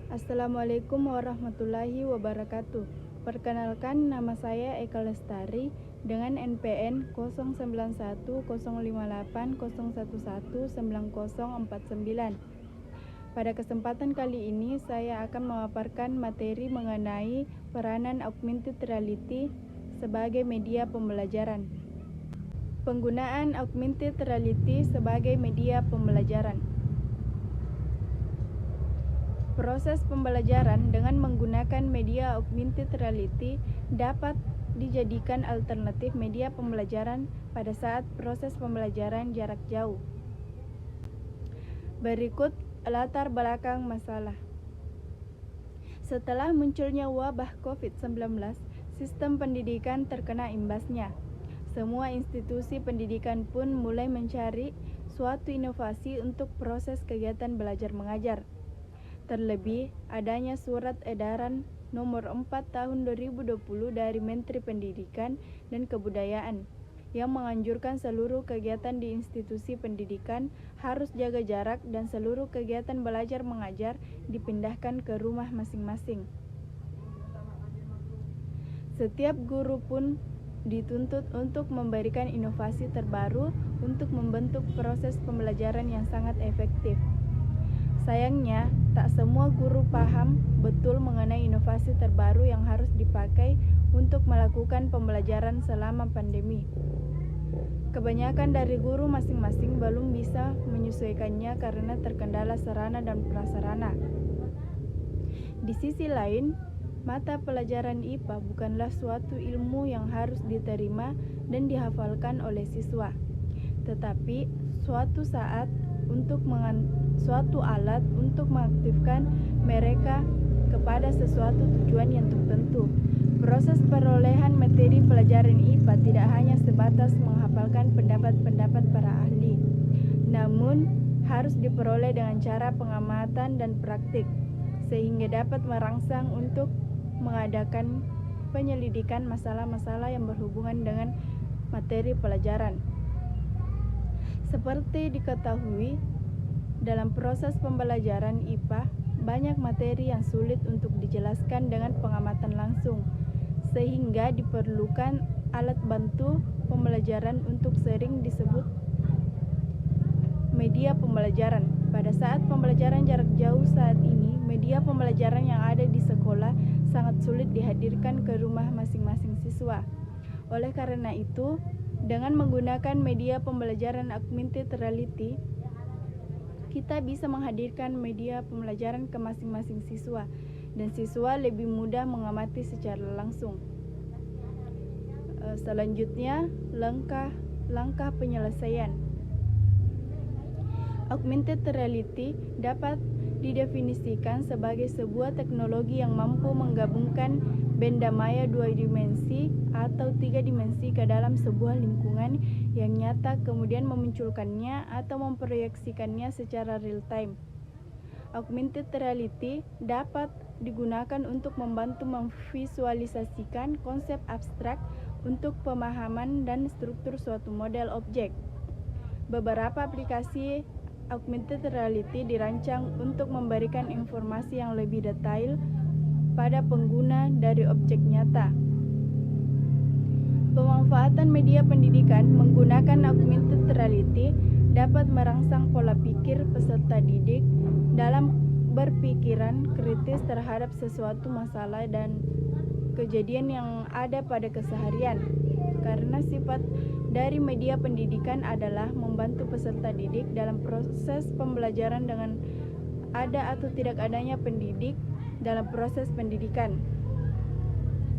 Assalamualaikum warahmatullahi wabarakatuh. Perkenalkan, nama saya Eka Lestari dengan NPN 091058011949. Pada kesempatan kali ini saya akan memaparkan materi mengenai peranan augmented reality sebagai media pembelajaran. Penggunaan augmented reality sebagai media pembelajaran. Proses pembelajaran dengan menggunakan media augmented reality dapat dijadikan alternatif media pembelajaran pada saat proses pembelajaran jarak jauh. Berikut latar belakang masalah. Setelah munculnya wabah COVID-19, sistem pendidikan terkena imbasnya. Semua institusi pendidikan pun mulai mencari suatu inovasi untuk proses kegiatan belajar mengajar. Terlebih, adanya surat edaran nomor 4 tahun 2020 dari Menteri Pendidikan dan Kebudayaan yang menganjurkan seluruh kegiatan di institusi pendidikan harus jaga jarak dan seluruh kegiatan belajar mengajar dipindahkan ke rumah masing-masing. Setiap guru pun dituntut untuk memberikan inovasi terbaru untuk membentuk proses pembelajaran yang sangat efektif. Sayangnya, tak semua guru paham betul mengenai inovasi terbaru yang harus dipakai untuk melakukan pembelajaran selama pandemi. Kebanyakan dari guru masing-masing belum bisa menyesuaikannya karena terkendala sarana dan prasarana. Di sisi lain, mata pelajaran IPA bukanlah suatu ilmu yang harus diterima dan dihafalkan oleh siswa, tetapi suatu alat untuk mengaktifkan mereka kepada sesuatu tujuan yang tertentu. Proses perolehan materi pelajaran IPA tidak hanya sebatas menghafalkan pendapat-pendapat para ahli, namun harus diperoleh dengan cara pengamatan dan praktik, sehingga dapat merangsang untuk mengadakan penyelidikan masalah-masalah yang berhubungan dengan materi pelajaran. Seperti diketahui, dalam proses pembelajaran IPA, banyak materi yang sulit untuk dijelaskan dengan pengamatan langsung, sehingga diperlukan alat bantu pembelajaran untuk sering disebut media pembelajaran. Pada saat pembelajaran jarak jauh saat ini, media pembelajaran yang ada di sekolah sangat sulit dihadirkan ke rumah masing-masing siswa. Oleh karena itu, dengan menggunakan media pembelajaran augmented reality, kita bisa menghadirkan media pembelajaran ke masing-masing siswa, dan siswa lebih mudah mengamati secara langsung. Selanjutnya, langkah penyelesaian. Augmented reality dapat didefinisikan sebagai sebuah teknologi yang mampu menggabungkan benda maya 2 dimensi atau 3 dimensi ke dalam sebuah lingkungan yang nyata, kemudian memunculkannya atau memproyeksikannya secara real time. Augmented reality dapat digunakan untuk membantu memvisualisasikan konsep abstrak untuk pemahaman dan struktur suatu model objek. Beberapa aplikasi augmented reality dirancang untuk memberikan informasi yang lebih detail pada pengguna dari objek nyata. Pemanfaatan media pendidikan menggunakan augmented reality dapat merangsang pola pikir peserta didik dalam berpikiran kritis terhadap sesuatu masalah dan kejadian yang ada pada keseharian. Karena sifat dari media pendidikan adalah membantu peserta didik dalam proses pembelajaran dengan ada atau tidak adanya pendidik dalam proses pendidikan.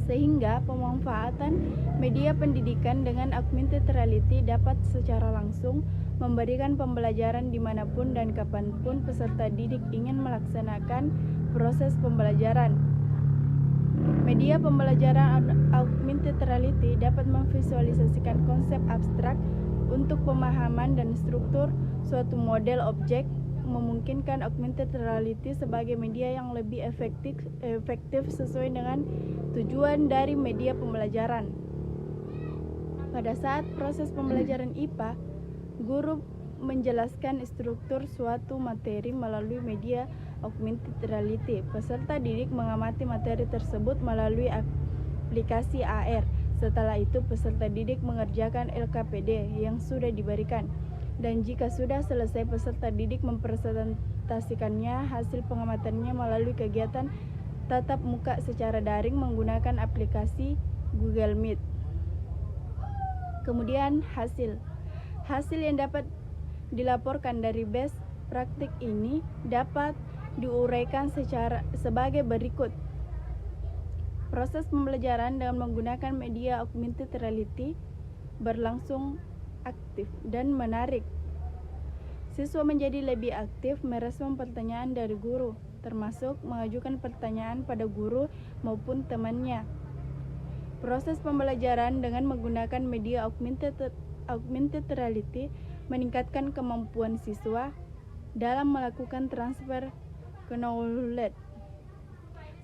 Sehingga pemanfaatan media pendidikan dengan augmented reality dapat secara langsung memberikan pembelajaran dimanapun dan kapanpun peserta didik ingin melaksanakan proses pembelajaran. Media pembelajaran augmented reality dapat memvisualisasikan konsep abstrak untuk pemahaman dan struktur suatu model objek, memungkinkan augmented reality sebagai media yang lebih efektif sesuai dengan tujuan dari media pembelajaran. Pada saat proses pembelajaran IPA, guru menjelaskan struktur suatu materi melalui media augmented reality. Peserta didik mengamati materi tersebut melalui aplikasi AR. Setelah itu, peserta didik mengerjakan LKPD yang sudah diberikan. Dan jika sudah selesai, peserta didik mempresentasikannya hasil pengamatannya melalui kegiatan tatap muka secara daring menggunakan aplikasi Google Meet. Kemudian hasil yang dapat dilaporkan dari best praktik ini dapat diuraikan sebagai berikut. Proses pembelajaran dengan menggunakan media augmented reality berlangsung aktif dan menarik. Siswa menjadi lebih aktif merespon pertanyaan dari guru, termasuk mengajukan pertanyaan pada guru maupun temannya. Proses pembelajaran dengan menggunakan media augmented reality meningkatkan kemampuan siswa dalam melakukan transfer knowledge.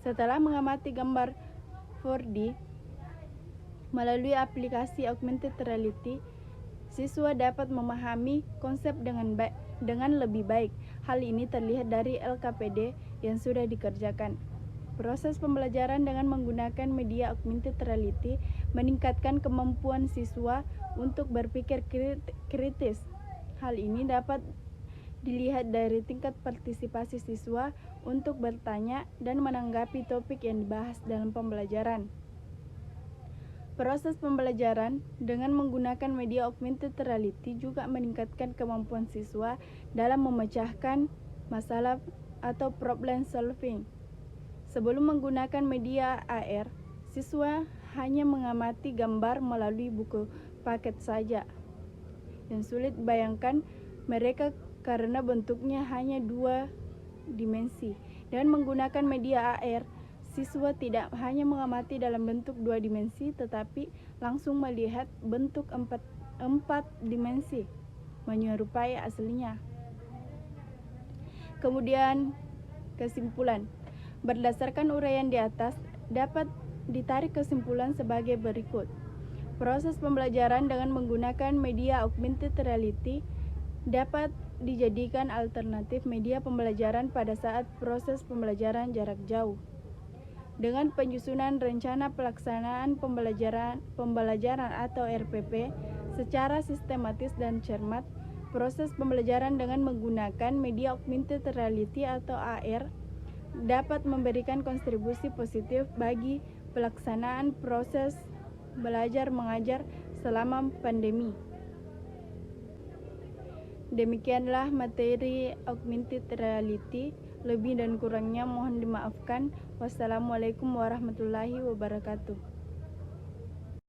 Setelah mengamati gambar 4D melalui aplikasi augmented reality, siswa dapat memahami konsep dengan lebih baik. Hal ini terlihat dari LKPD yang sudah dikerjakan. Proses pembelajaran dengan menggunakan media augmented reality meningkatkan kemampuan siswa untuk berpikir kritis. Hal ini dapat dilihat dari tingkat partisipasi siswa untuk bertanya dan menanggapi topik yang dibahas dalam pembelajaran. Proses pembelajaran dengan menggunakan media augmented reality juga meningkatkan kemampuan siswa dalam memecahkan masalah atau problem solving. Sebelum menggunakan media AR, siswa hanya mengamati gambar melalui buku paket saja. Yang sulit bayangkan mereka karena bentuknya hanya 2 dimensi. Dengan menggunakan media AR, siswa tidak hanya mengamati dalam bentuk 2 dimensi, tetapi langsung melihat bentuk 4 dimensi, menyerupai aslinya. Kemudian, kesimpulan. Berdasarkan uraian di atas, dapat ditarik kesimpulan sebagai berikut. Proses pembelajaran dengan menggunakan media augmented reality dapat dijadikan alternatif media pembelajaran pada saat proses pembelajaran jarak jauh. Dengan penyusunan rencana pelaksanaan pembelajaran atau RPP secara sistematis dan cermat, proses pembelajaran dengan menggunakan media augmented reality atau AR dapat memberikan kontribusi positif bagi pelaksanaan proses belajar mengajar selama pandemi. Demikianlah materi augmented reality. Lebih dan kurangnya mohon dimaafkan. Wassalamualaikum warahmatullahi wabarakatuh.